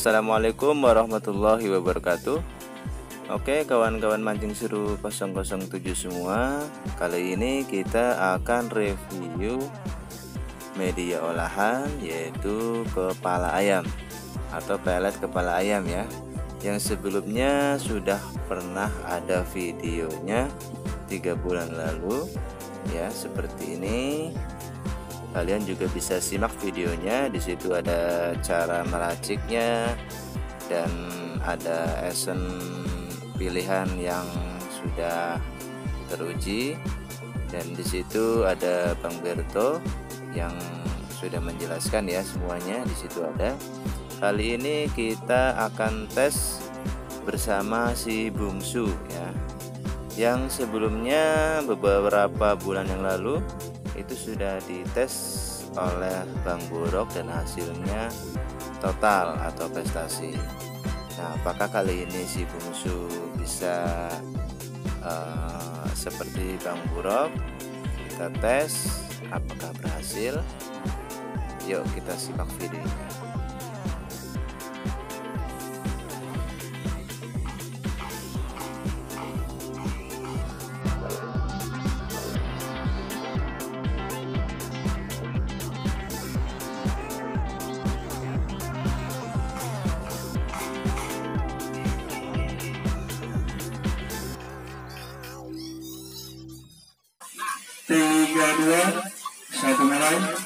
Assalamualaikum warahmatullahi wabarakatuh. Oke kawan-kawan mancing seru 007 semua, kali ini kita akan review media olahan yaitu kepala ayam atau pelet kepala ayam ya. Yang sebelumnya sudah pernah ada videonya 3 bulan lalu ya, seperti ini. Kalian juga bisa simak videonya. Di situ ada cara meraciknya dan ada essence pilihan yang sudah teruji, dan di situ ada Bang Berto yang sudah menjelaskan ya semuanya. Di situ ada. Kali ini kita akan tes bersama si bungsu ya. Yang sebelumnya beberapa bulan yang lalu itu sudah dites oleh Bang Buruk dan hasilnya total atau prestasi. Nah, apakah kali ini si bungsu bisa seperti Bang Buruk? Kita tes apakah berhasil. Yuk kita simak videonya. Tiga, dua, satu, mulai.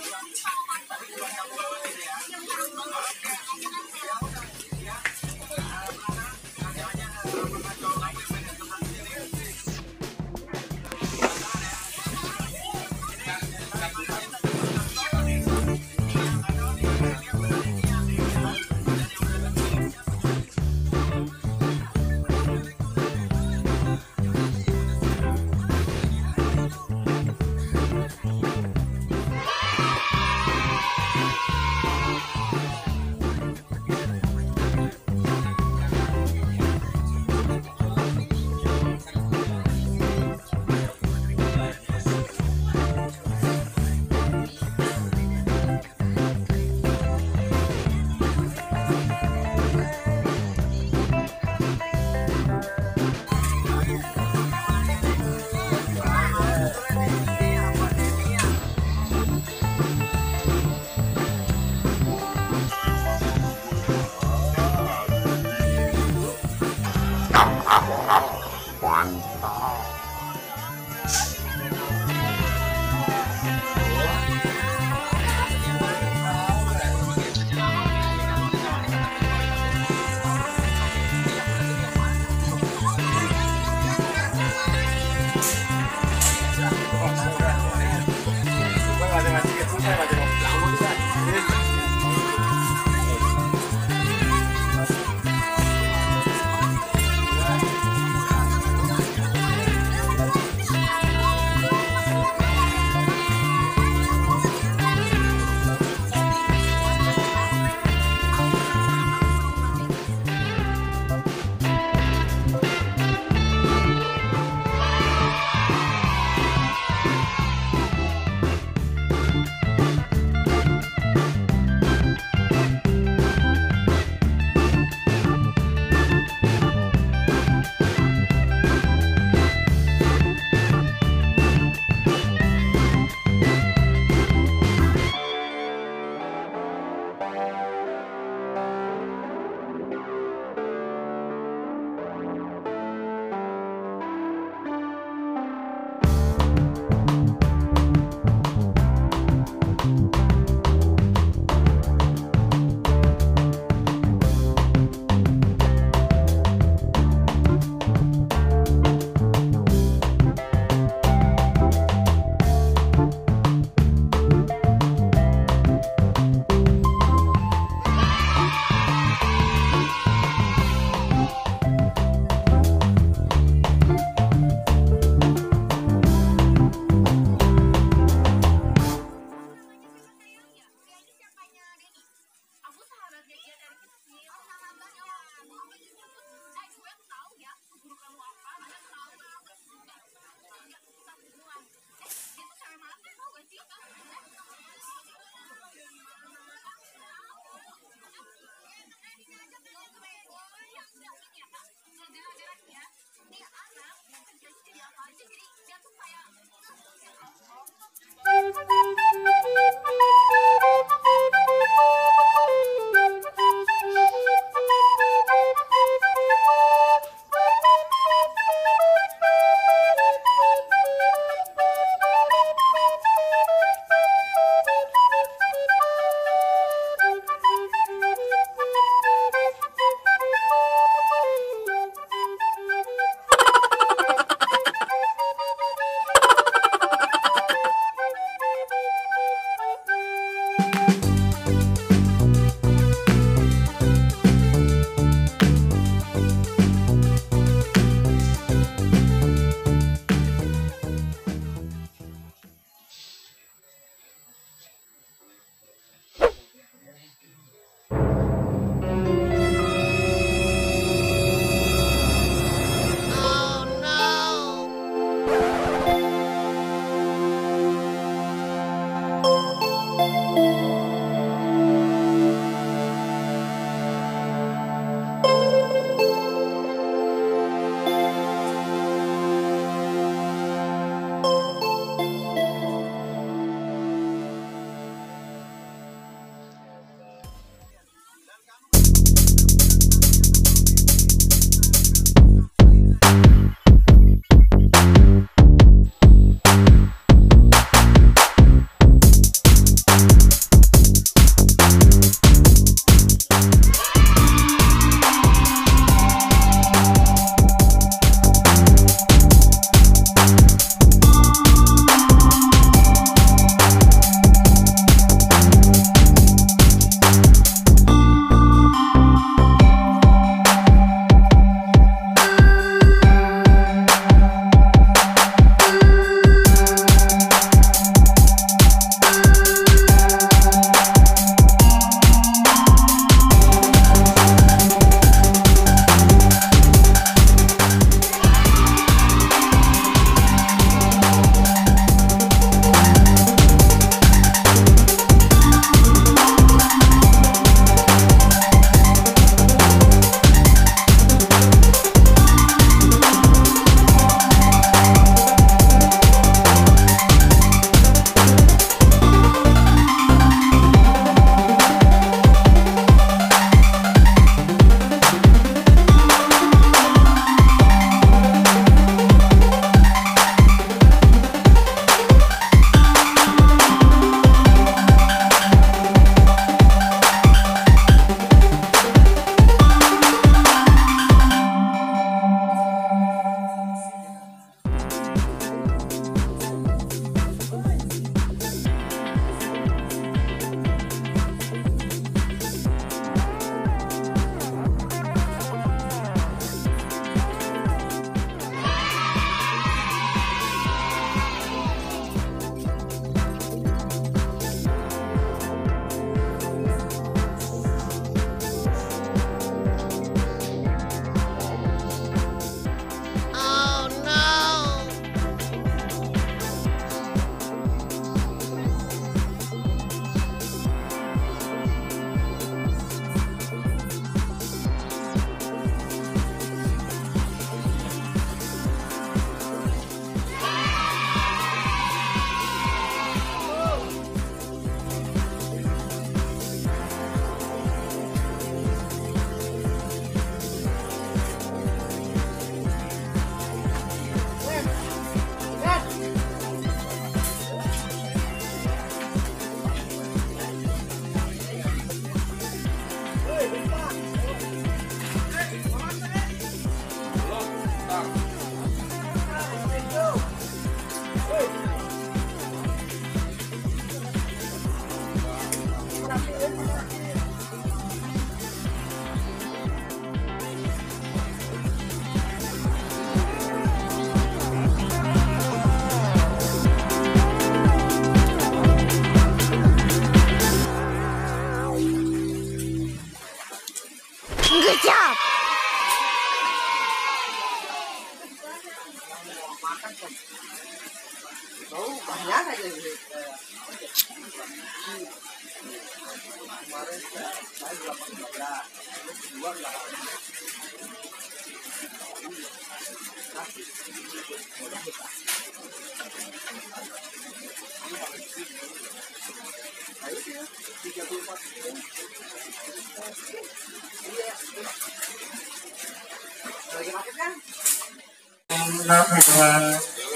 Enam hitungan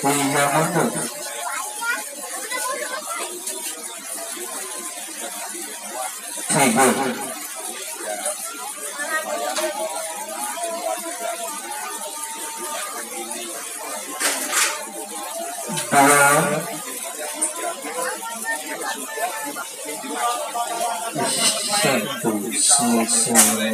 3 mundur. Sibuk. Satu selesai.